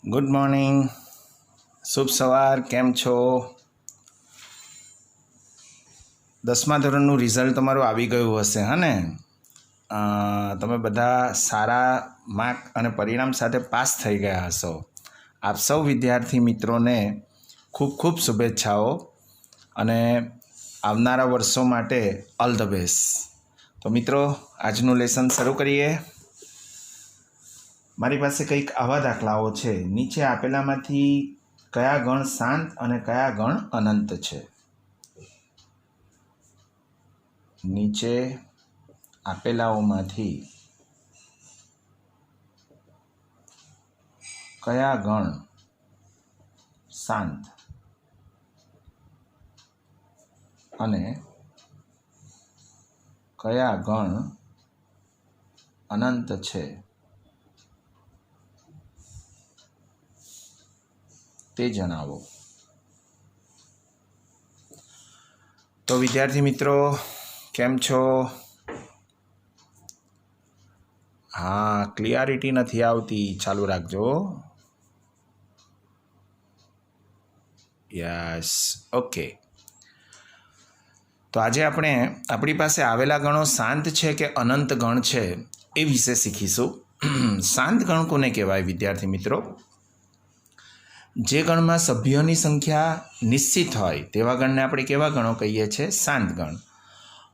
Good morning, શુભ સવાર. કેમ છો? 10મા ધોરણનું રિઝલ્ટ તમારું આવી ગયું હશે, હા ને? તમે બધા સારા માર્ક અને પરિણામ સાથે પાસ થઈ ગયા હશો. આપ સૌ વિદ્યાર્થી મિત્રોને ખૂબ ખૂબ શુભેચ્છાઓ અને આવનારા વર્ષો માટે ઓલ ધ બેસ્ટ. તો મિત્રો, આજનું લેસન શરૂ કરીએ. મારી પાસે કંઈક આવા દાખલાઓ છે. નીચે આપેલામાંથી કયા ગણ શાંત અને કયા ગણ અનંત છે? નીચે આપેલાઓમાંથી કયા ગણ શાંત અને કયા ગણ અનંત છે તે જણાવો. તો વિદ્યાર્થી મિત્રો, કેમ છો? હા, ક્લિયરિટી નથી આવતી, ચાલુ રાખજો. Yes, okay. તો આજે આપણે આપણી પાસે આવેલા ગણો શાંત છે કે અનંત ગણ છે એ વિશે શીખીશું. શાંત ગણ કોને કહેવાય વિદ્યાર્થી મિત્રો? જે ગણમાં સભ્યોની સંખ્યા નિશ્ચિત હોય તેવા ગણને આપણે કેવા ગણો કહીએ છીએ? શાંત ગણ.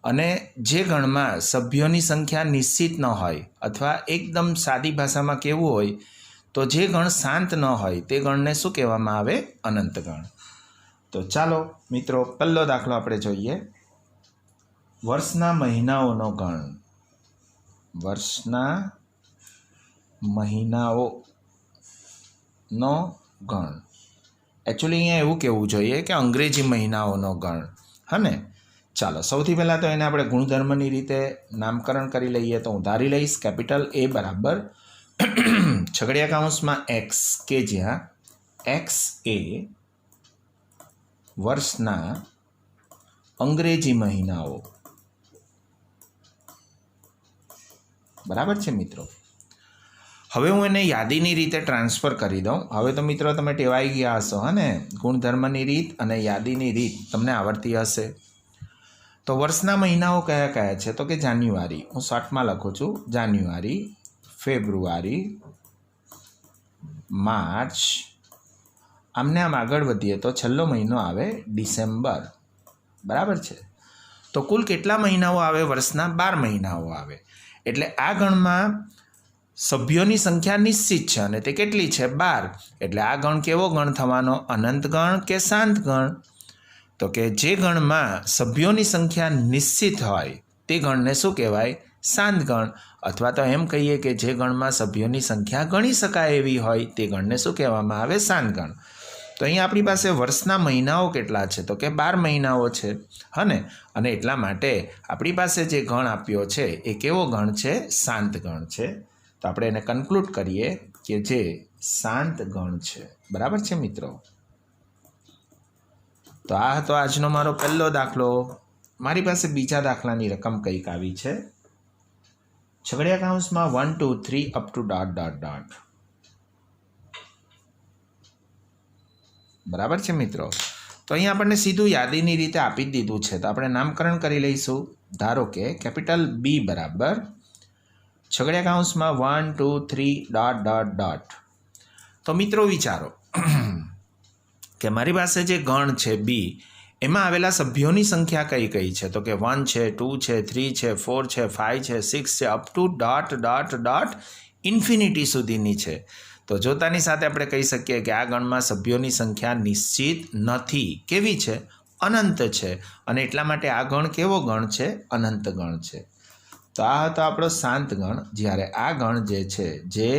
અને જે ગણમાં સભ્યોની સંખ્યા નિશ્ચિત ન હોય અથવા એકદમ સાદી ભાષામાં કહેવું હોય તો જે ગણ શાંત ન હોય તે ગણને શું કહેવામાં આવે? અનંત ગણ. તો ચાલો મિત્રો, પહેલો દાખલો આપણે જોઈએ. વર્ષના મહિનાઓનો ગણ. વર્ષના મહિનાઓનો ગણ. એકચ્યુઅલી અહીંયા એવું કહેવું જોઈએ કે અંગ્રેજી મહિનાઓનો ગણ, હા ને? ચાલો, સૌથી પહેલાં તો એને આપણે ગુણધર્મની રીતે નામકરણ કરી લઈએ. તો હું ધારી લઈશ કેપિટલ A બરાબર છગડીયા કૌંસમાં એક્સ, કે જ્યાં એક્સ એ વર્ષના અંગ્રેજી મહિનાઓ. બરાબર છે મિત્રો? હવે હું એને યાદીની રીતે ટ્રાન્સફર કરી દઉં. હવે તો મિત્રો તમે ટેવાઈ ગયા હશો, હા ને? ગુણધર્મની રીત અને યાદીની રીત તમને આવડતી હશે. તો વર્ષના મહિનાઓ કયા કયા છે? તો કે જાન્યુઆરી. હું શોર્ટમાં લખું છું, જાન્યુઆરી, ફેબ્રુઆરી, માર્ચ. આમને આમ આગળ વધીએ તો છેલ્લો મહિનો આવે ડિસેમ્બર. બરાબર છે? તો કુલ કેટલા મહિનાઓ આવે? વર્ષના 12 મહિનાઓ આવે. એટલે આ ગણમાં સભ્યોની સંખ્યા નિશ્ચિત છે અને તે કેટલી છે? 12. એટલે આ ગણ કેવો ગણ થવાનો? અનંત ગણ કે શાંત ગણ? તો કે જે ગણમાં સભ્યોની સંખ્યા નિશ્ચિત હોય તે ગણને શું કહેવાય? શાંત ગણ. અથવા તો એમ કહીએ કે જે ગણમાં સભ્યોની સંખ્યા ગણી શકાય એવી હોય તે ગણને શું કહેવામાં આવે? શાંત ગણ. તો અહીંયા આપણી પાસે વર્ષના મહિનાઓ કેટલા છે? તો કે 12 મહિનાઓ છે, હા ને? અને એટલા માટે આપણી પાસે જે ગણ આપ્યો છે એ કેવો ગણ છે? શાંત ગણ છે. તો આપણે એને કન્ક્લુડ કરીએ કે જે શાંત ગણ છે. બરાબર છે મિત્રો? તો આ હતો આજનો મારો પહેલો દાખલો. મારી પાસે બીજા દાખલાની રકમ કંઈક આવી છે. છગડીયા કૌંસમાં 1 2 3 up to dot dot dot. બરાબર છે મિત્રો? તો અહીંયા આપણને સીધું યાદીની રીતે આપી જ દીધું છે. તો આપણે નામકરણ કરી લઈશું. ધારો કે કેપિટલ B બરાબર છગડીયા કૌંસમાં 1 2 3 ડોટ ડોટ ડોટ. તો મિત્રો વિચારો કે મારી પાસે જે ગણ છે બી, એમાં આવેલા સભ્યોની સંખ્યા કઈ કઈ છે? તો કે 1 છે, 2 છે, 3 છે, 4 છે, 5 છે, 6 છે, up to dot dot dot infinity સુધીની છે. તો જોતાની સાથે આપણે કહી શકીએ કે આ ગણમાં સભ્યોની સંખ્યા નિશ્ચિત નથી. કેવી છે? અનંત છે. અને એટલા માટે આ ગણ કેવો ગણ છે? અનંત ગણ છે. તો આ હતો આપણો શાંત ગણ. જ્યારે આ ગણ જે છે જે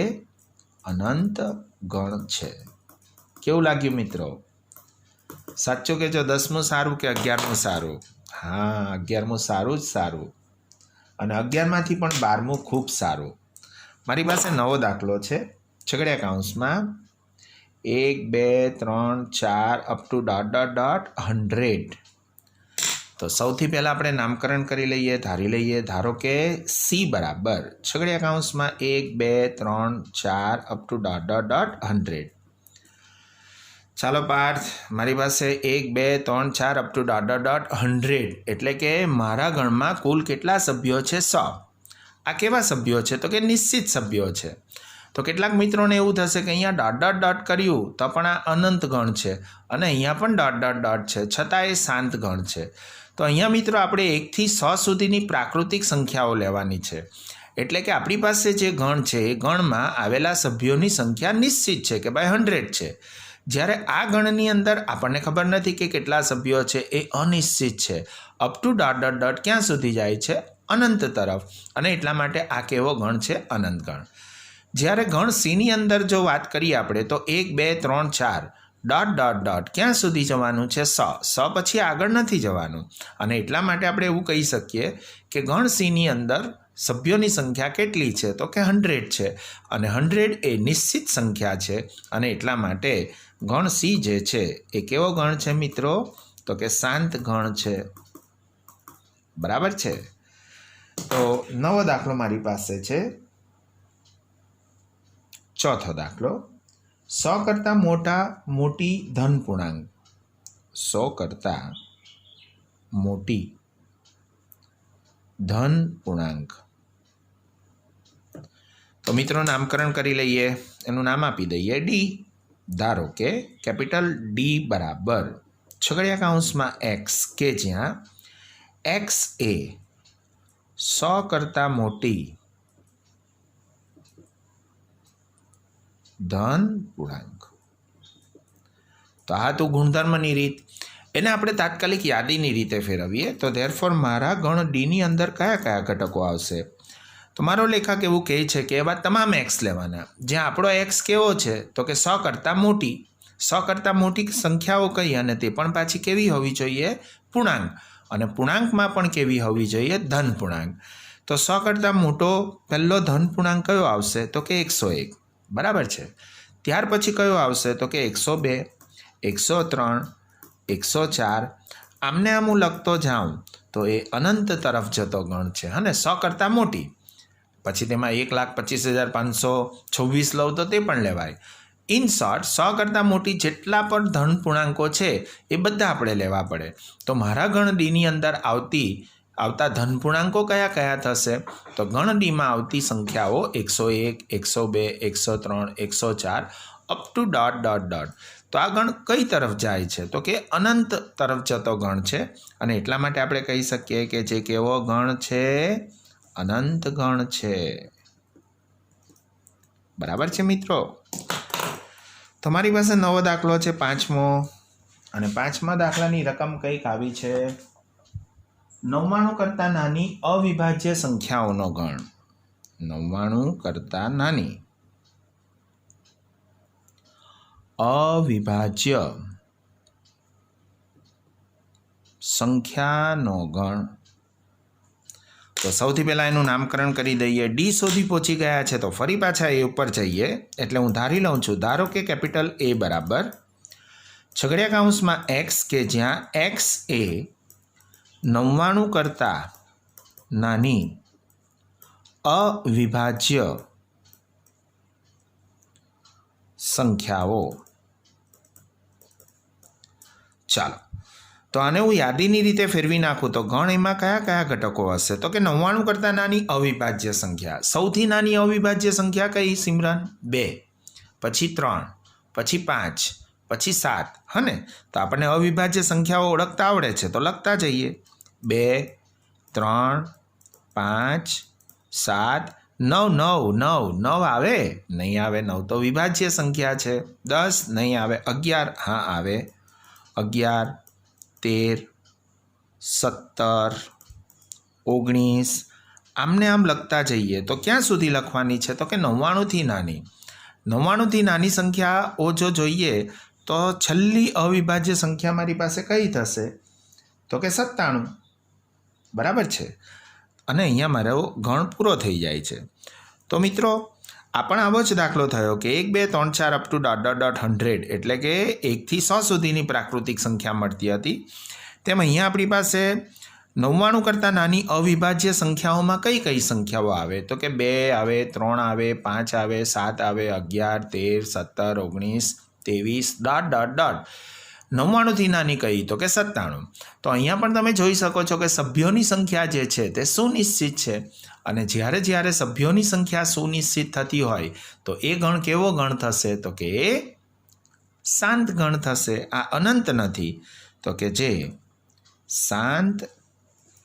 અનંત ગણ છે. કેવું લાગ્યું મિત્રો? સાચું કે જો 10મું સારું કે 11મું સારું? હા, 11મું સારું જ સારું. અને 11માંથી પણ 12મું ખૂબ સારું. મારી પાસે નવો દાખલો છે. છગડીયા કૌંસમાં 1 2 3 4 up to dot dot dot 100. તો સૌથી પહેલાં આપણે નામકરણ કરી લઈએ, ધારી લઈએ. ધારો કે સી બરાબર છગડીયા કૌંસમાં 1 2 3 4 up to dot dot dot 100. ચાલો પાર્થ, મારી પાસે 1 2 3 4 up to dot dot dot 100 એટલે કે મારા ગણમાં કુલ કેટલા સભ્યો છે? 100. આ કેવા સભ્યો છે? તો કે નિશ્ચિત સભ્યો છે. તો કેટલાક મિત્રોને એવું થશે કે અહીંયા ડોટ ડોટ ડોટ કર્યું તો પણ આ અનંત ગણ છે અને અહીંયા પણ ડોટ ડોટ ડોટ છે, છતાં એ શાંત ગણ છે. તો અહીંયા મિત્રો આપણે 1 થી 100 સુધીની પ્રાકૃતિક સંખ્યાઓ લેવાની છે. એટલે કે આપણી પાસે જે ગણ છે એ ગણમાં આવેલા સભ્યોની સંખ્યા નિશ્ચિત છે કે ભાઈ 100 છે. જ્યારે આ ગણની અંદર આપણને ખબર નથી કે કેટલા સભ્યો છે, એ અનિશ્ચિત છે. Up to dot dot dot ક્યાં સુધી જાય છે? અનંત તરફ. અને એટલા માટે આ કેવો ગણ છે? અનંત ગણ. જ્યારે ગણ સીની અંદર જો વાત કરીએ આપણે તો 1 2 3 4 ડોટ ડોટ ડોટ ક્યાં સુધી જવાનું છે? 100. 100 પછી આગળ નથી જવાનું. અને એટલા માટે આપણે એવું કહી શકીએ કે ગણ સીની અંદર સભ્યોની સંખ્યા કેટલી છે? તો કે 100 છે. અને 100 એ નિશ્ચિત સંખ્યા છે. અને એટલા માટે ગણ સી જે છે એ કેવો ગણ છે મિત્રો? તો કે શાંત ગણ છે. બરાબર છે. તો નવો દાખલો મારી પાસે છે. ચોથો દાખલો, 100 કરતાં મોટી ધન પૂર્ણાંક. 100 કરતાં મોટી ધન પૂર્ણાંક. તો મિત્રો નામકરણ કરી લઈએ. એનું નામ આપી દઈએ ડી. ધારો કે કેપિટલ ડી બરાબર છગડીયા કૌંસમાં એક્સ, કે જ્યાં એક્સ એ 100 કરતાં મોટી ધન પૂર્ણાંક. તો આ તો ગુણધર્મની રીત. એને આપણે તાત્કાલિક યાદીની રીતે ફેરવીએ તો ધેરફોર મારા ગણ ડીની અંદર કયા કયા ઘટકો આવશે? તો મારો લેખક એવું કહે છે કે એવા તમામ એક્સ લેવાના. જ્યાં આપણો એક્સ કેવો છે? તો કે 100 કરતાં મોટી. 100 કરતાં મોટી સંખ્યાઓ કઈ? અને તે પણ પાછી કેવી હોવી જોઈએ? પૂર્ણાંક. અને પૂર્ણાંકમાં પણ કેવી હોવી જોઈએ? ધન પૂર્ણાંક. તો 100 કરતાં મોટો પહેલો ધન પૂર્ણાંક કયો આવશે? તો કે 101. બરાબર છે. ત્યાર પછી કયો આવશે? તો કે 102, 103, 104. આમને આમ હું લખતો જાઉં તો એ અનંત તરફ જતો ગણ છે. અને 100 કરતાં મોટી. પછી તેમાં 1,25,526 લઉં તો તે પણ લેવાય. ઇન શોર્ટ 100 કરતાં મોટી જેટલા પણ ધન પૂર્ણાંકો છે એ બધા આપણે લેવા પડે. તો મારા ગણ ડીની અંદર આવતા ધન પૂર્ણાંકો કયા કયા થશે? તો ગણ ડીમાં આવતી સંખ્યાઓ 101, 102, 103, 104 up to dot dot dot. તો આ ગણ કઈ તરફ જાય છે? તો કે અનંત તરફ જતો ગણ છે. અને એટલા માટે આપણે કહી શકીએ કે જે કેવો ગણ છે? અનંત ગણ છે. બરાબર છે મિત્રો. તમારી પાસે નવો દાખલો છે 5મો. અને 5મા દાખલાની રકમ કંઈક આવી છે 99 કરતાં નાની અવિભાજ્ય સંખ્યાઓનો ગણ. 99 કરતાં નાની અવિભાજ્ય સંખ્યાનો ગણ. તો સૌથી પહેલાં એનું નામકરણ કરી દઈએ. ડી સુધી પહોંચી ગયા છે તો ફરી પાછા એ ઉપર જઈએ. એટલે હું ધારી લઉં છું. ધારો કે કેપિટલ એ બરાબર છગડીયા કૌંસમાં એક્સ, કે જ્યાં એક્સ એ 99 કરતાં નાની અવિભાજ્ય સંખ્યાઓ. ચાલો તો આને હું યાદીની રીતે ફેરવી નાખું તો ગણ એમાં કયા કયા ઘટકો હશે? તો કે 99 કરતાં નાની અવિભાજ્ય સંખ્યા. સૌથી નાની અવિભાજ્ય સંખ્યા કઈ સિમરન? 2, પછી 3, પછી 5, પછી 7. હને? તો આપણને અવિભાજ્ય સંખ્યાઓ ઓળખતા આવડે છે તો લખતા જઈએ. 2, 3, 5, 7, 9. 9 આવે? નહીં આવે. 9 તો વિભાજ્ય સંખ્યા છે. 10 નહીં આવે. 11 હા આવે. 11, 13, 17, 19. આમને આમ લખતા જઈએ તો ક્યાં સુધી લખવાની છે? તો કે 99થી નાની. 99થી નાની સંખ્યાઓ જો જોઈએ તો છેલ્લી અવિભાજ્ય સંખ્યા મારી પાસે કઈ થશે? તો કે 97. બરાબર છે. અને અહીંયા મારો ગણ પૂરો થઈ જાય છે. તો મિત્રો આ પણ આવો જ દાખલો થયો કે 1 2 3 4 up to dot dot dot 100 એટલે કે 1 થી 100 સુધીની પ્રાકૃતિક સંખ્યા મળતી હતી. તેમ અહીંયા આપણી પાસે 99 કરતાં નાની અવિભાજ્ય સંખ્યાઓમાં કઈ કઈ સંખ્યાઓ આવે? તો કે 2 આવે, 3 આવે, 5 આવે, 7 આવે, 11, 13, 17, 19, 23 ... 99થી નાની કઈ તો કે 97. તો અહીંયા પણ તમે જોઈ શકો છો કે સભ્યોની સંખ્યા જે છે તે સુનિશ્ચિત છે અને જ્યારે સભ્યોની સંખ્યા સુનિશ્ચિત થતી હોય તો એ ગણ કેવો ગણ થશે તો કે એ શાંત ગણ થશે. આ અનંત નથી તો કે જે શાંત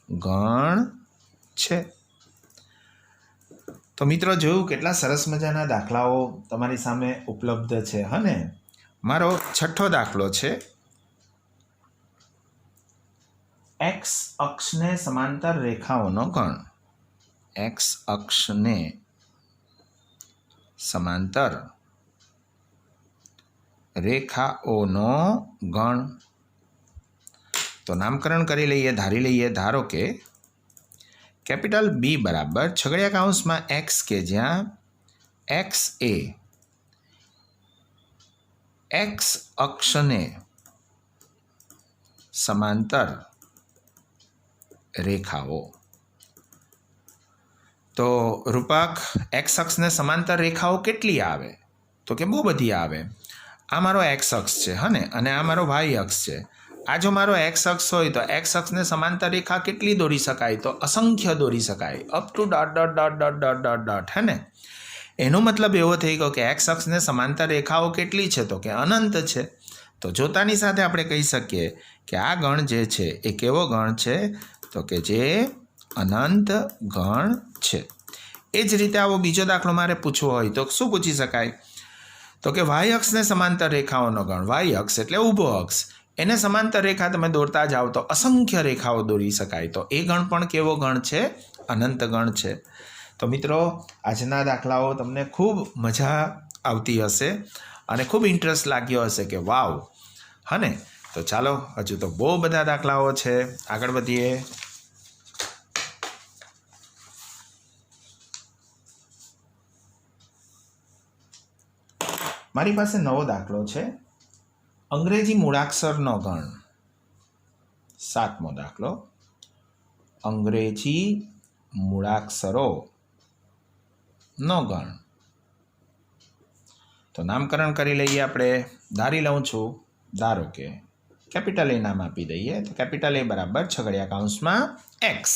ગણ છે. તો મિત્રો જોયું કેટલા સરસ મજાના દાખલાઓ તમારી સામે ઉપલબ્ધ છે. અને મારો છઠ્ઠો દાખલો છે એક્સ અક્ષને સમાંતર રેખાઓનો ગણ. એક્સ અક્ષને સમાંતર રેખાઓનો ગણ. તો નામકરણ કરી લઈએ, ધારી લઈએ. ધારો કે કેપિટલ બી બરાબર છગડિયા કૌંસમાં એક્સ કે જ્યાં એક્સ એ એક્સ અક્ષને સમાંતર રેખાઓ. તો રૂપક એક્સ અક્ષને સમાંતર રેખાઓ કેટલી આવે તો કે બહુ બધી આવે. આ મારો એક્સ અક્ષ છે અને આ મારો વાય અક્ષ છે. આ જો મારો એક્સ અક્ષ હોય તો એક્સ અક્ષને સમાંતર રેખા કેટલી દોરી શકાય તો અસંખ્ય દોરી શકાય, અપ ટુ ... હે ને. એનો મતલબ એવો થઈ ગયો કે એક્સ અક્ષને સમાંતર રેખાઓ કેટલી છે તો કે અનંત છે. તો જોતાની સાથે આપણે કહી શકીએ કે આ ગણ જે છે એ કેવો ગણ છે તો કે જે અનંત ગણ છે. એ જ રીતે આવો બીજો દાખલો મારે પૂછવો હોય તો શું પૂછી શકાય તો કે વાય અક્ષને સમાંતર રેખાઓનો ગણ. વાય અક્ષ એટલે ઊભો અક્ષ, એને સમાંતર રેખા તમે દોરતા જાઓ તો અસંખ્ય રેખાઓ દોરી શકાય. તો એ ગણ પણ કેવો ગણ છે? અનંત ગણ છે. તો મિત્રો આજના દાખલાઓ તમને ખૂબ મજા આવતી હશે અને ખૂબ ઇન્ટરેસ્ટ લાગ્યો હશે કે વાવ. હને તો ચાલો, હજુ તો બહુ બધા દાખલાઓ છે, આગળ વધીએ. મારી પાસે નવો દાખલો છે અંગ્રેજી મૂળાક્ષરનો ગણ. 7મો દાખલો અંગ્રેજી મૂળાક્ષરો નો ગણ. તો નામકરણ કરી લઈએ આપણે. ધારી લઉં છું, ધારો કે કેપિટલ એ નામ આપી દઈએ. તો કેપિટલ એ બરાબર છગડિયા કૌંસમાં એક્સ.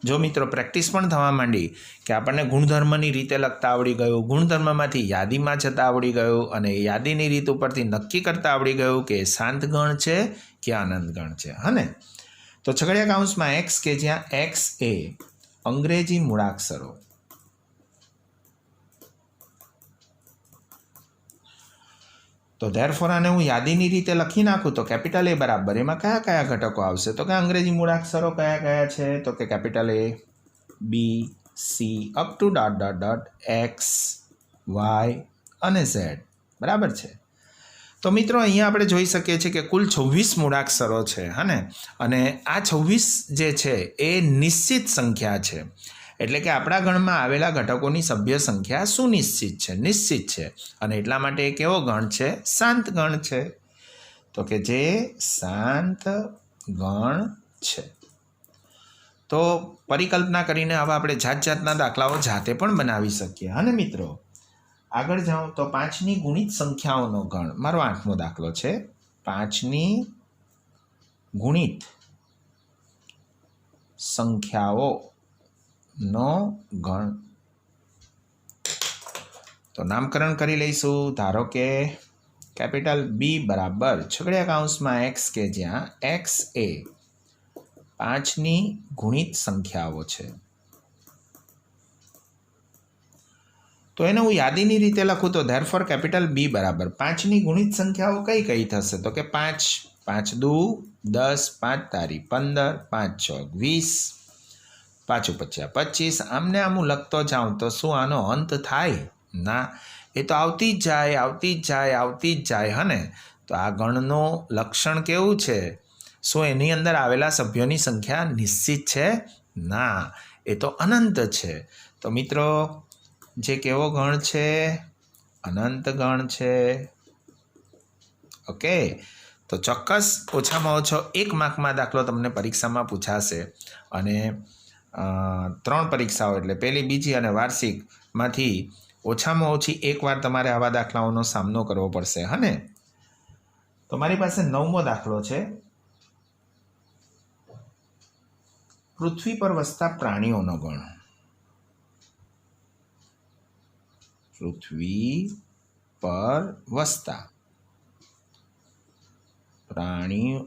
જો મિત્રો પ્રેક્ટિસ પણ થવા માંડી કે આપણને ગુણધર્મની રીતે લખતા આવડી ગયું, ગુણધર્મમાંથી યાદીમાં જતા આવડી ગયું અને યાદીની રીત ઉપરથી નક્કી કરતા આવડી ગયું કે શાંત ગણ છે કે અનંત ગણ છે. હને તો છગડિયા કૌંસમાં એક્સ કે જ્યાં એક્સ એ અંગ્રેજી મૂળાક્ષરો. તો ધેરફોર આને હું યાદીની રીતે લખી નાખું તો કેપિટલ એ બરાબર એમાં કયા કયા ઘટકો આવશે તો કે અંગ્રેજી મૂળાક્ષરો કયા કયા છે તો કે capital A, B, C up to ... X, Y અને ઝેડ. બરાબર છે. તો મિત્રો અહીંયા આપણે જોઈ શકીએ છીએ કે કુલ 26 મૂળાક્ષરો છે. હને અને આ 26 જે છે એ નિશ્ચિત સંખ્યા છે. એટલે કે આપણા ગણમાં આવેલા ઘટકોની સભ્ય સંખ્યા સુનિશ્ચિત છે, નિશ્ચિત છે અને એટલા માટે એ કેવો ગણ છે? શાંત ગણ છે. તો કે જે શાંત ગણ છે. તો પરિકલ્પના કરીને હવે આપણે જાતના દાખલાઓ જાતે પણ બનાવી શકીએ. અને મિત્રો આગળ જાઉં તો 5ની ગુણિત સંખ્યાઓનો ગણ. મારો 8મો દાખલો છે 5ની ગુણિત સંખ્યાઓ નો ગણ. તો નામકરણ કરી લઈશું. ધારો કે કેપિટલ બી બરાબર છગડિયા કૌંસમાં એક્સ કે જ્યાં એક્સ એ 5ની ગુણિત સંખ્યાઓ છે. તો એને હું યાદીની રીતે લખું તો ધેરફોર કેપિટલ બી બરાબર 5ની ગુણિત સંખ્યાઓ કઈ કઈ થશે તો કે 5, 5 દુ 10, 5 તારી 15, 5 ચોક 20, 5 પચ્યા 25. આમને આમ હું લખતો જાઉં તો શું આનો અંત થાય? ના, એ તો આવતી જ જાય. હને તો આ ગણનું લક્ષણ કેવું છે? શું એની અંદર આવેલા સભ્યોની સંખ્યા નિશ્ચિત છે? ના, એ તો અનંત છે. તો મિત્રો જે કેવો ગણ છે? અનંત ગણ છે. ઓકે, તો ચોક્કસ ઓછામાં ઓછો 1 માર્કમાં દાખલો તમને પરીક્ષામાં પૂછાશે અને 3 પરીક્ષાઓ એટલે પહેલી, બીજી અને વાર્ષિકમાંથી ઓછામાં ઓછી એકવાર તમારે આવા દાખલાઓનો સામનો કરવો પડશે. હા ને? તો મારી પાસે 9મો દાખલો છે. પૃથ્વી પર વસતા પ્રાણીઓનો ગણ. પૃથ્વી પર વસતા પ્રાણીઓનો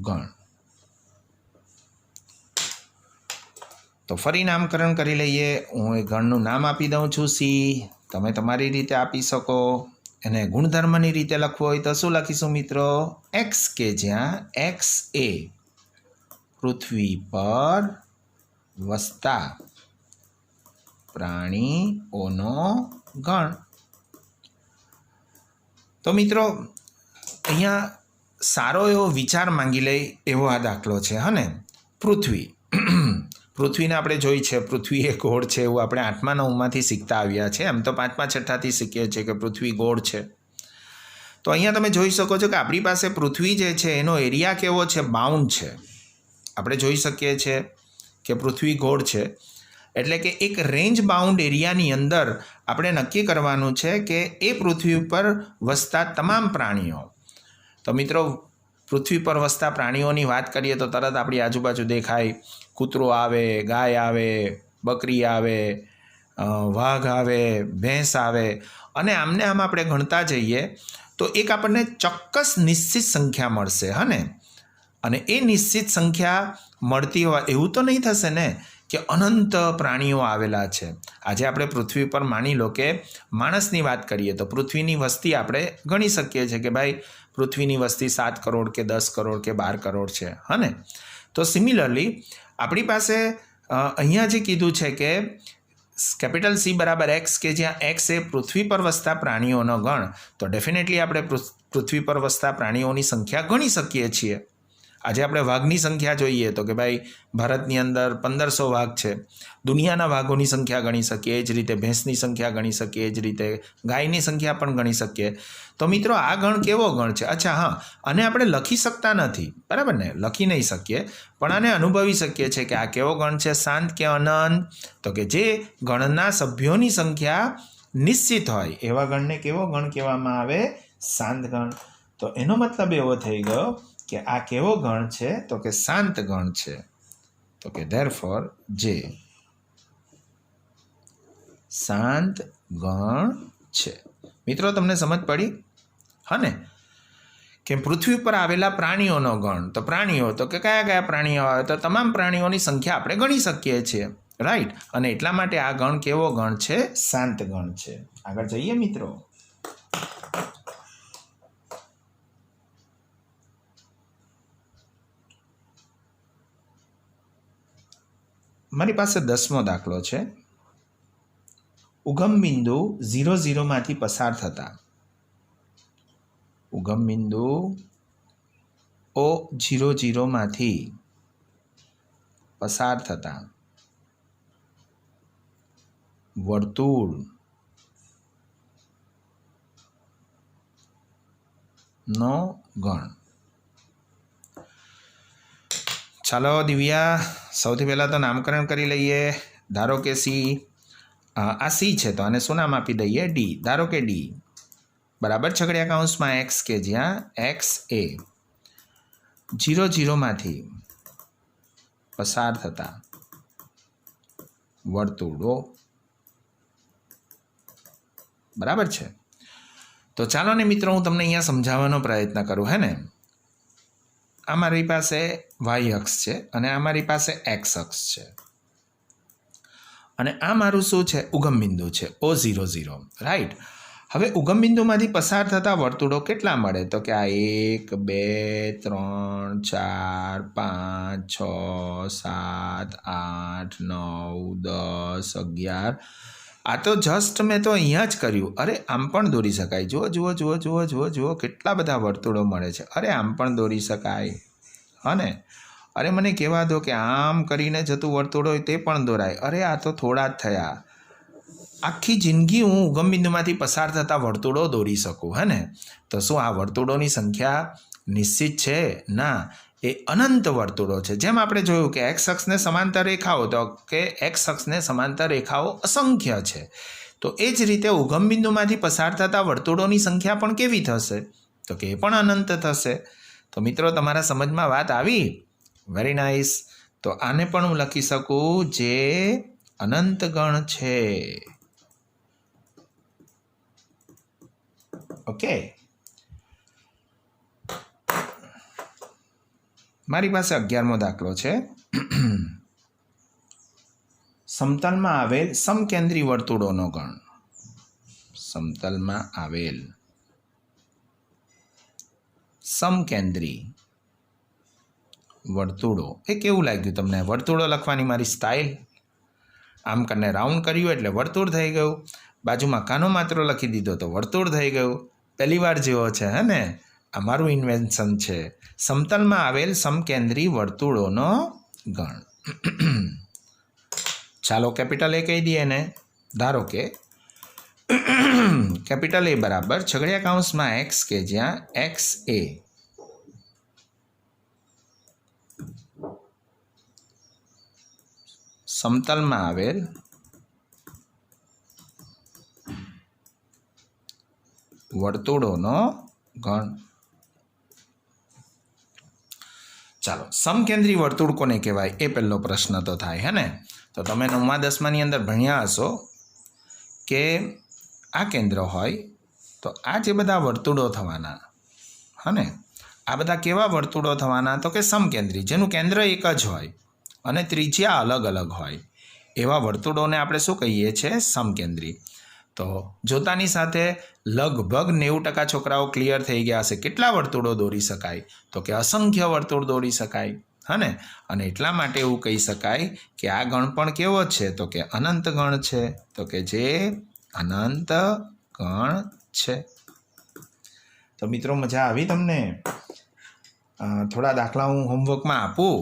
ગણ. તો ફરી નામકરણ કરી લઈએ. હું એ ગણનું નામ આપી દઉં છું સી. તમે તમારી રીતે આપી શકો. એને ગુણધર્મની રીતે લખવું હોય તો શું લખીશું મિત્રો? એક્સ, કે જ્યાં એક્સ એ પૃથ્વી પર વસતા પ્રાણીઓનો ગણ. તો મિત્રો અહીંયા સારો એવો વિચાર માંગી લે એવો આ દાખલો છે. હા ને? પૃથ્વી પૃથ્વીને આપણે જોઈ છે, પૃથ્વી એ ગોળ છે એવું આપણે 8મા 9માંથી શીખતા આવ્યા છે. એમ તો 5મા 6ઠાથી શીખીએ છીએ કે પૃથ્વી ગોળ છે. તો અહીંયા તમે જોઈ શકો છો કે આપણી પાસે પૃથ્વી જે છે એનો એરિયા કેવો છે? બાઉન્ડ છે. આપણે જોઈ શકીએ છીએ કે પૃથ્વી ગોળ છે એટલે કે એક રેન્જ બાઉન્ડ એરિયાની અંદર આપણે નક્કી કરવાનું છે કે એ પૃથ્વી પર વસતા તમામ પ્રાણીઓ. તો મિત્રો પૃથ્વી પર વસતા પ્રાણીઓની વાત કરીએ તો તરત આપણી આજુબાજુ દેખાય. કૂતરો આવે, ગાય આવે, બકરી આવે, વાઘ આવે, ભેંસ આવે, અને આમને આમ આપણે ગણતા જઈએ તો એક આપણને ચોક્કસ નિશ્ચિત સંખ્યા મળશે. હા ને? અને એ નિશ્ચિત સંખ્યા મળતી હોય એવું તો નહીં થશે ને કે અનંત પ્રાણીઓ આવેલા છે. આજે આપણે પૃથ્વી પર માની લો કે માણસની વાત કરીએ તો પૃથ્વીની વસ્તી આપણે ગણી શકીએ છીએ કે ભાઈ પૃથ્વીની વસ્તી 7 કરોડ કે 10 કરોડ કે 12 કરોડ છે. હા ને? તો સિમિલરલી આપણી પાસે અહીંયા જે કીધું છે કે કેપિટલ સી બરાબર એક્સ, કે જ્યાં એક્સ એ પૃથ્વી પર વસતા પ્રાણીઓનો ગણ, તો ડેફિનેટલી આપણે પૃથ્વી પર વસતા પ્રાણીઓની સંખ્યા ગણી શકીએ છીએ. આજે આપણે વાઘની સંખ્યા જોઈએ તો કે ભાઈ ભારતની અંદર 1500 વાઘ છે. દુનિયાના વાઘોની સંખ્યા ગણી શકીએ, એ જ રીતે ભેંસની સંખ્યા ગણી શકીએ, એ જ રીતે ગાયની સંખ્યા પણ ગણી શકીએ. તો મિત્રો આ ગણ કેવો ગણ છે? અચ્છા, હા, અને આપણે લખી શકતા નથી, બરાબર ને? લખી નહીં શકીએ, પણ આને અનુભવી શકીએ છીએ કે આ કેવો ગણ છે? શાંત કે અનંત? તો કે જે ગણના સભ્યોની સંખ્યા નિશ્ચિત હોય એવા ગણને કેવો ગણ કહેવામાં આવે? શાંત ગણ. તો એનો મતલબ એવો થઈ ગયો કે આ કેવો ગણ છે? તો કે શાંત ગણ છે. તો કે ધેરફોર જે શાંત ગણ છે. મિત્રો તમને સમજ પડી? હા ને? કે પૃથ્વી પર આવેલા પ્રાણીઓનો ગણ. તો પ્રાણીઓ તો કે કયા કયા પ્રાણીઓ આવે? તો તમામ પ્રાણીઓની સંખ્યા આપણે ગણી શકીએ છીએ. રાઈટ? અને એટલા માટે આ ગણ કેવો ગણ છે? શાંત ગણ છે. આગળ જઈએ મિત્રો. મારી પાસે 10મો દાખલો છે. ઉગમ બિંદુ 0, 0માંથી પસાર થતા ઉગમ બિંદુ O00 માંથી પસાર થતા વર્તુળ નો ગણ. ચાલો દિવ્યા, સૌથી પહેલાં તો નામકરણ કરી લઈએ. ધારો કે સી, આ સી છે તો આને શું નામ આપી દઈએ? ડી. ધારો કે ડી બરાબર છગડિયા કૌંસમાં એક્સ, કે જ્યાં એક્સ એ 0, 0માંથી પસાર થતા વર્તુળો. બરાબર છે? તો ચાલો ને મિત્રો હું તમને અહીંયા સમજાવવાનો પ્રયત્ન કરું. હે ને? આ મારી પાસે વાય અક્ષ છે અને આ મારી પાસે એક્સ અક્ષ છે, અને આ મારું શું છે? ઉગમ બિંદુ છે O00. રાઈટ? હવે ઉગમ બિંદુમાંથી પસાર થતા વર્તુળો કેટલા મળે? તો કે આ 1, 2, 3, 4, 5, 6, 7, 8, 9, 10, 11. આ તો જસ્ટ મેં તો અહીંયા જ કર્યું. અરે આમ પણ દોરી શકાય. જુઓ જુઓ જુઓ જુઓ જુઓ જુઓ કેટલા બધા વર્તુળો મળે છે. અરે આમ પણ દોરી શકાય. હા ને? અરે મને કહેવા દો કે આમ કરીને જતું વર્તુળ હોય તે પણ દોરાય. અરે આ તો થોડા જ થયા. આખી જિંદગી હું ઉગમ બિંદુમાંથી પસાર થતા વર્તુળો દોરી શકું. હે ને? તો શું આ વર્તુળોની સંખ્યા નિશ્ચિત છે? ના, એ અનંત વર્તુળો છે. જેમ આપણે જોયું કે એક્સ અક્ષને સમાંતર રેખાઓ, તો કે એક્સ અક્ષને સમાંતર રેખાઓ અસંખ્ય છે. તો એ જ રીતે ઉગમ બિંદુમાંથી પસાર થતા વર્તુળોની સંખ્યા પણ કેવી થશે? તો કે એ પણ અનંત થશે. તો મિત્રો, તમારા સમજમાં વાત આવી? Very nice. તો આને પણ હું લખી શકું જે અનંત ગણ છે. ઓકે, મારી પાસે 11મો દાખલો છે. સમતલમાં આવેલ સમકેન્દ્રી વર્તુળોનો ગણ. સમતલમાં આવેલ સમકેન્દ્રી વર્તુળો. એ કેવું લાગ્યું તમને? વર્તુળો લખવાની મારી સ્ટાઇલ? આમ કરીને રાઉન્ડ કર્યું એટલે વર્તુળ થઈ ગયું. બાજુમાં કાનો માત્ર લખી દીધો તો વર્તુળ થઈ ગયું. પહેલી વાર જેવો છે, હે ને? આ મારું ઇન્વેન્શન છે. સમતલમાં આવેલ સમકેન્દ્રી વર્તુળોનો ગણ. ચાલો કેપિટલ એ કહી દઈએ ને. ધારો કે કેપિટલ એ બરાબર છગડિયા કૌંસમાં એક્સ, કે જ્યાં એક્સ એ સમતલમાં આવેલ વર્તુળોનો ગણ. ચાલો, સમકેન્દ્રી વર્તુળ કોને કહેવાય એ પહેલો પ્રશ્ન તો થાય, હે ને? તો તમે 9મા 10માની અંદર ભણ્યા હશો કે આ કેન્દ્ર હોય તો આ જે બધા વર્તુળો થવાના, હા ને, આ બધા કેવા વર્તુળો થવાના? તો કે સમકેન્દ્રી, જેનું કેન્દ્ર એક જ હોય અને ત્રિજ્યા અલગ અલગ હોય, એવા વર્તુળોને આપણે શું કહીએ છીએ? સમકેન્દ્રી. તો જોતાની સાથે લગભગ 90% છોકરાઓ ક્લિયર થઈ ગયા હશે. કેટલા વર્તુળો દોરી શકાય? તો કે અસંખ્ય વર્તુળ દોરી શકાય, હા ને? અને એટલા માટે એવું કહી શકાય કે આ ગણ પણ કેવો છે? તો કે અનંત ગણ છે. તો કે જે અનંત ગણ છે. તો મિત્રો, મજા આવી તમને? થોડા દાખલા હું હોમવર્કમાં આપું?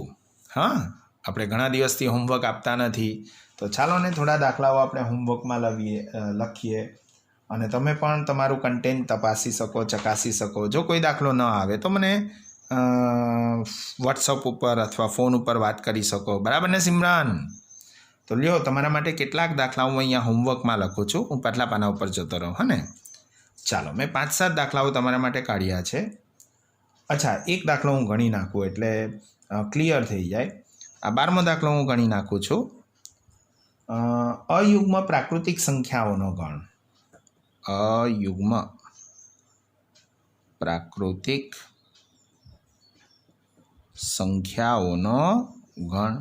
હા, આપણે ઘણા દિવસથી હોમવર્ક આપતા નથી, તો ચાલો ને થોડા દાખલાઓ આપણે હોમવર્કમાં લખીએ અને તમે પણ તમારું કન્ટેન્ટ તપાસી શકો, ચકાસી શકો. જો કોઈ દાખલો ન આવે તો મને વોટ્સઅપ ઉપર અથવા ફોન ઉપર વાત કરી શકો. બરાબર ને સિમરન? તો લ્યો, તમારા માટે કેટલાક દાખલાઓ હું અહીંયા હોમવર્કમાં લખું છું. હું પાછલા પાના ઉપર જતો રહું, હા ને? ચાલો, મેં 5-7 દાખલાઓ તમારા માટે કાઢ્યા છે. અચ્છા, એક દાખલો હું ગણી નાખું એટલે ક્લિયર થઈ જાય. આ 12મો દાખલો હું ગણી નાખું છું. અયુગ્મ પ્રાકૃતિક સંખ્યાઓનો ગણ. અયુગ્મ પ્રાકૃતિક સંખ્યાઓનો ગણ.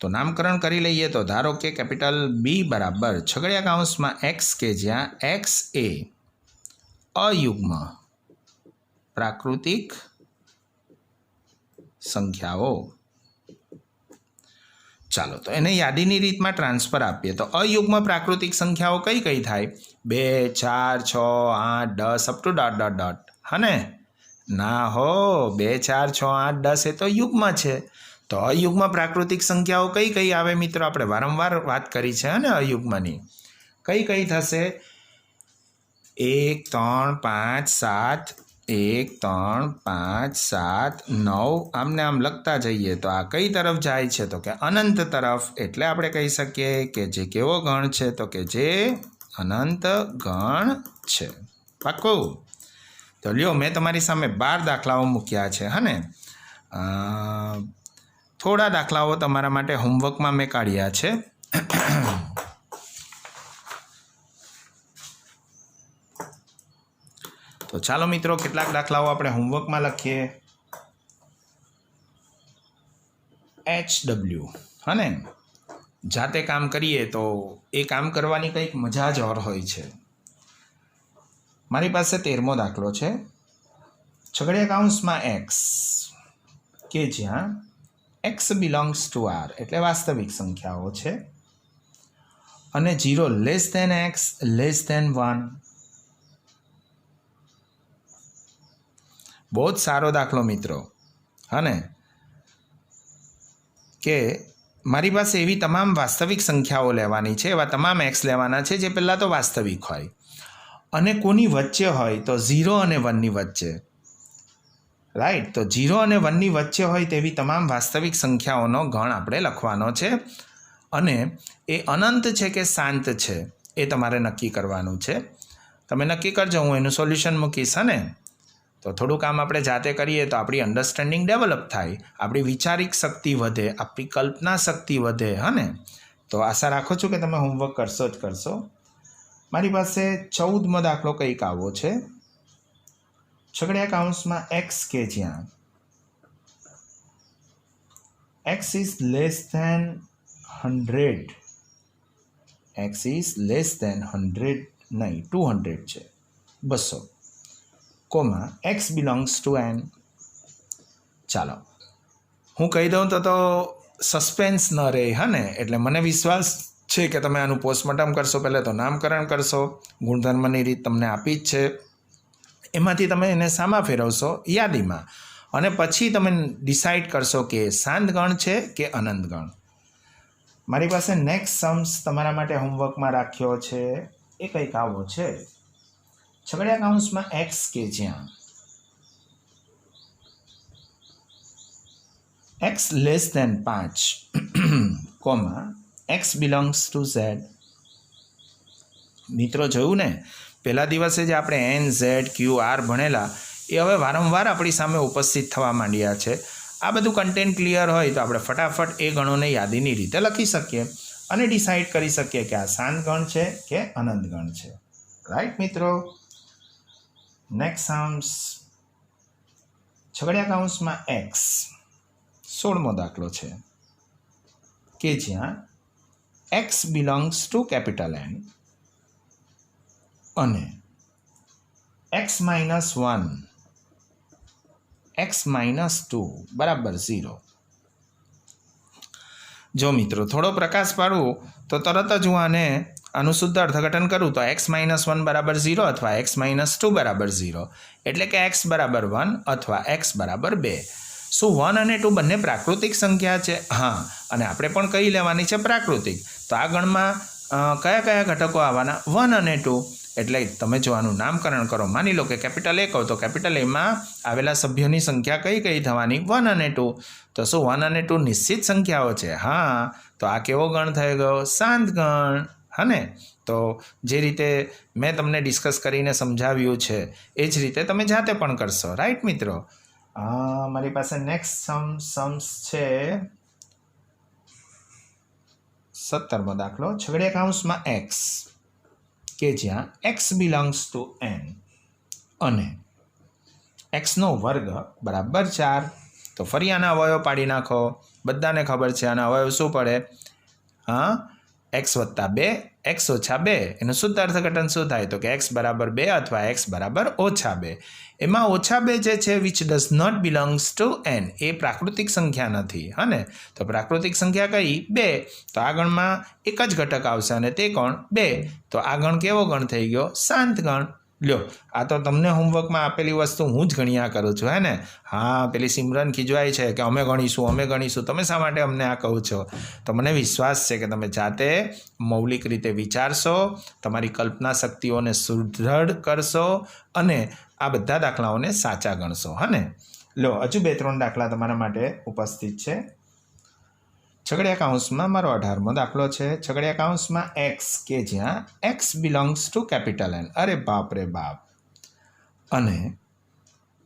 તો નામકરણ કરી લઈએ. તો ધારો કે કેપિટલ બી બરાબર છગડિયા કૌંસમાં એક્સ, કે જ્યાં એક્સ એ અયુગ્મ પ્રાકૃતિક સંખ્યાઓ. ચાલો, તો એને યાદીની રીતમાં ટ્રાન્સફર આપીએ તો અયુગ્મ પ્રાકૃતિક સંખ્યાઓ કઈ કઈ થાય? 2, 4, 6, 8, 10 up to dot dot dot, હા ને? ના હો, 2, 4, 6, 8, 10 એ તો યુગ્મ છે. તો અયુગ્મ પ્રાકૃતિક સંખ્યાઓ કઈ કઈ આવે મિત્રો? આપણે વારંવાર વાત કરી છે, ને અયુગ્મની. કઈ કઈ થશે? 1, 3, 5, 7, 1, 3, 5, 7, 9, આમને આમ લખતા જઈએ તો આ કઈ તરફ જાય છે? તો કે અનંત તરફ. એટલે આપણે કહી શકીએ કે જે કેવો ગણ છે? તો કે જે અનંત ગણ છે. પાક્કું? તો લ્યો, મેં તમારી સામે 12 દાખલાઓ મૂક્યા છે, હા ને? થોડા દાખલાઓ તમારા માટે હોમવર્કમાં મેં કાઢ્યા છે. તો ચાલો મિત્રો, કેટલાક દાખલાઓ આપણે હોમવર્કમાં લખીએ. HW, હા ને? જાતે કામ કરીએ તો એ કામ કરવાની કંઈક મજા જ ઓર હોય છે. મારી પાસે 13મો દાખલો છે. છગડિયા કૌંસમાં એક્સ, કે જ્યાં એક્સ બિલોંગ્સ ટુ આર, એટલે વાસ્તવિક સંખ્યાઓ છે, અને 0 less than x less than 1. બહુ જ સારો દાખલો મિત્રો, હા ને? કે મારી પાસે એવી તમામ વાસ્તવિક સંખ્યાઓ લેવાની છે, એવા તમામ એક્સ લેવાના છે જે પહેલાં તો વાસ્તવિક હોય અને કોની વચ્ચે હોય? તો 0 અને 1ની વચ્ચે. રાઈટ. તો 0 અને 1ની વચ્ચે હોય તેવી તમામ વાસ્તવિક સંખ્યાઓનો ગણ આપણે લખવાનો છે અને એ અનંત છે કે શાંત છે એ તમારે નક્કી કરવાનું છે. તમે નક્કી કરજો, હું એનું સોલ્યુશન મૂકીશ. ને તો થોડું કામ આપણે જાતે કરીએ તો આપણી અન્ડરસ્ટેન્ડિંગ ડેવલપ થાય, આપણી વિચારિક શક્તિ વધે, આપણી કલ્પના શક્તિ વધે. ને તો આશા રાખું છું કે તમે હોમવર્ક કરશો જ કરશો. મારી પાસે 14મો દાખલો કંઈક આવો છે. છગડીયા કૌંસમાં x કે જ્યાં x is less than 100, x is less than 100 નહીં 200 છે, 200, comma x belongs to n. ચાલો હું કહી દઉં તો સસ્પેન્સ ન રહે. ને એટલે મને વિશ્વાસ છે કે તમે આનું પોસ્ટમોર્ટમ કરશો. પહેલાં તો નામકરણ કરશો, ગુણધર્મની રીત તમને આપી જ છે, એમાંથી તમે એને શામાં ફેરવશો? યાદીમાં. અને પછી તમે ડિસાઇડ કરશો કે શાંત ગણ છે કે અનંત ગણ. મારી પાસે નેક્સ્ટ સમ્સ તમારા માટે હોમવર્કમાં રાખ્યો છે. એ કંઈક આવો છે. છગડીયા કૌંસમાં x કે જ્યાં x less than 5, comma x belongs to z. મિત્રો જોયું ને, પહેલા દિવસે જે આપણે n, z, q, r ભણેલા એ હવે વારંવાર આપણી સામે ઉપસ્થિત થવા માંડ્યા છે. આ બધું કન્ટેન્ટ ક્લિયર હોય તો આપણે ફટાફટ એ ગણોને યાદીની રીતે લખી શકીએ અને ડિસાઇડ કરી શકીએ કે આ શાંત ગણ છે કે અનંત ગણ છે. રાઈટ મિત્રો. નેક્સ્ટ સમ્સ છગડીયા કૌંસમાં x, 16મો દાખલો છે કે જ્યાં x belongs two capital N અને x માઇનસ 1, x માઇનસ 2 બરાબર 0. જો મિત્રો થોડો પ્રકાશ પાડવું તો તરત જ હું આનું શુદ્ધ અર્થઘટન કરું તો x માઇનસ 1 બરાબર 0 અથવા x માઇનસ 2 બરાબર 0, એટલે કે x બરાબર 1 અથવા x બરાબર 2. શું 1 અને 2 બંને પ્રાકૃતિક સંખ્યા છે? હા, અને આપણે પણ કઈ લેવાની છે? પ્રાકૃતિક. તો આ ગણમાં કયા કયા ઘટકો આવવાના? 1 અને 2. એટલે તમે જો આનું નામકરણ કરો, માની લો કે કેપિટલ A કહો તો કેપિટલ એમાં આવેલા સભ્યોની સંખ્યા કઈ કઈ થવાની? 1 અને 2. તો શું 1 અને 2 નિશ્ચિત સંખ્યાઓ છે? હા. તો આ કેવો ગણ થઈ ગયો? શાંત ગણ. ને તો જે રીતે મેં તમને ડિસ્કસ કરીને સમજાવ્યું છે એ જ રીતે તમે જાતે પણ કરશો. રાઈટ મિત્રો. મારી પાસે નેક્સ્ટ સમ્સ છે 17મો દાખલો. છગડીયા કૌંસમાં x કે જ્યાં x બિલોંગ્સ ટુ n અને xનો વર્ગ બરાબર 4. તો ફરી આના અવયવ પાડી નાખો. બધાને ખબર છે આના અવયવ શું પડે? હા, x વત્તા 2, x ઓછા 2. એનું શુદ્ધ અર્થઘટન શું થાય? તો કે x બરાબર 2 અથવા x બરાબર ઓછા 2. એમાં ઓછા 2 જે છે which does not belongs to n, એ પ્રાકૃતિક સંખ્યા નથી. ને તો પ્રાકૃતિક સંખ્યા કઈ? 2. તો આ ગણમાં એક જ ઘટક આવશે અને તે કોણ? 2. તો આ ગણ કેવો ગણ થઈ ગયો? શાંત ગણ. લ્યો, આ તો તમને હોમવર્કમાં આપેલી વસ્તુ હું જ ગણ્યા કરું છું. ને હા, પેલી સિમરન ખીજવાય છે કે અમે ગણીશું. તમે શા માટે અમને આ કહો છો? તો મને વિશ્વાસ છે કે તમે જાતે મૌલિક રીતે વિચારશો, તમારી કલ્પના શક્તિઓને સુદૃઢ કરશો અને આ બધા દાખલાઓને સાચા ગણશો. ને લો, હજુ 2-3 દાખલા તમારા માટે ઉપસ્થિત છે. છગડીયા કૌંસમાં મારો 18મો દાખલો છે. છગડીયા કૌંસમાં x કે જ્યાં x belongs two capital N. અરે બાપ રે બાપ. અને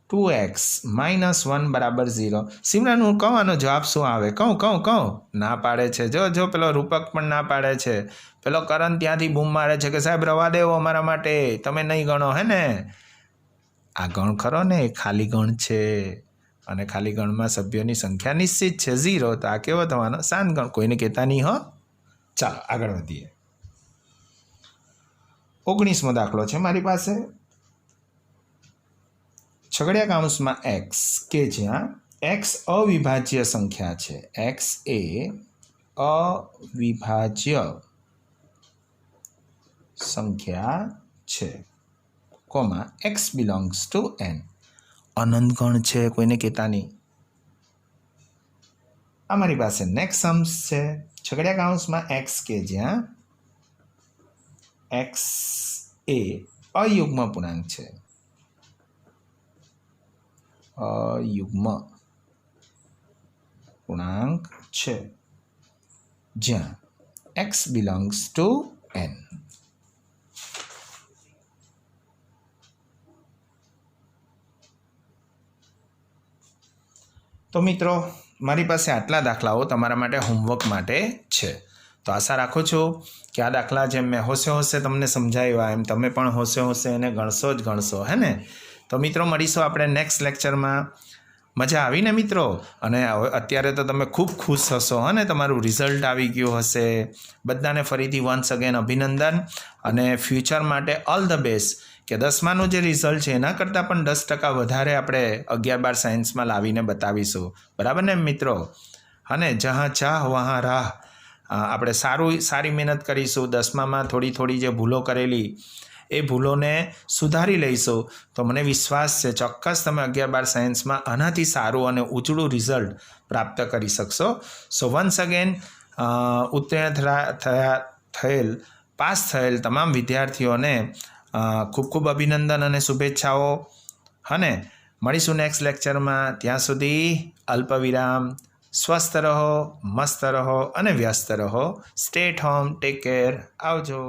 2x માઇનસ 1 બરાબર 0. સિમરન, હું કહું આનો જવાબ શું આવે? કહું. ના પાડે છે. જો પેલો રૂપક પણ ના પાડે છે. પેલો કરણ ત્યાંથી બૂમ મારે છે કે સાહેબ રવા દેવો અમારા માટે, તમે નહીં ગણો. ને આ ગણ ખરો ને, એ ખાલી ગણ છે અને ખાલી ગણમાં સભ્યોની સંખ્યા નિશ્ચિત છે 0. તો આ કેવો થવાનો? શાંત ગણ. કોઈને કહેતા નહીં હો. ચાલો આગળ વધીએ. 19મો દાખલો છે મારી પાસે. છગડીયા કૌંસમાં x કે જ્યાં x અવિભાજ્ય સંખ્યા છે. x એ અવિભાજ્ય સંખ્યા છે, comma x belongs to n. અનંત ગણ છે, કોઈને કહેતા નહીં. આ મારી પાસે નેક્સ્ટ સમ્સ છે. છગડીયા કૌંસમાં x કે જ્યાં x એ અયુગ્મ પૂર્ણાંક છે. અયુગ્મ પૂર્ણાંક છે જ્યાં x belongs to n. તો મિત્રો મારી પાસે આટલા દાખલાઓ તમારા માટે હોમવર્ક માટે છે. તો આશા રાખું છું કે આ દાખલા જેમ મેં હોશે તમને સમજાવ્યા એમ તમે પણ હોશે એને ગણશો જ ગણશો, હે ને? તો મિત્રો મળીશું આપણે નેક્સ્ટ લેક્ચરમાં. મજા આવીને મિત્રો? અને અત્યારે તો તમે ખૂબ ખુશ હશો, અને તમારું રિઝલ્ટ આવી ગયું હશે. બધાને ફરીથી વન્સ અગેન અભિનંદન અને ફ્યુચર માટે ઓલ ધ બેસ્ટ. કે 10માનું જે રિઝલ્ટ છે એના કરતાં પણ 10% વધારે આપણે 11-12 સાયન્સમાં લાવીને બતાવીશું. બરાબર ને મિત્રો? અને જहाँ ચાહ વहाँ રાહ. આપણે સારી મહેનત કરીશું. 10મામાં થોડી જે ભૂલો કરેલી એ ભૂલોને સુધારી લઈશું. તો મને વિશ્વાસ છે ચોક્કસ તમે 11-12 સાયન્સમાં આનાથી સારું અને ઊંચું રિઝલ્ટ પ્રાપ્ત કરી શકશો. સો વન્સ અગેન ઉત્તીર્ણ પાસ થયેલ તમામ વિદ્યાર્થીઓને ખૂબ ખૂબ અભિનંદન અને શુભેચ્છાઓ. અને મળીશું નેક્સ્ટ લેક્ચરમાં. ત્યાં સુધી અલ્પવિરામ. સ્વસ્થ રહો, મસ્ત રહો અને વ્યસ્ત રહો. Stay at home. Take care. આવજો.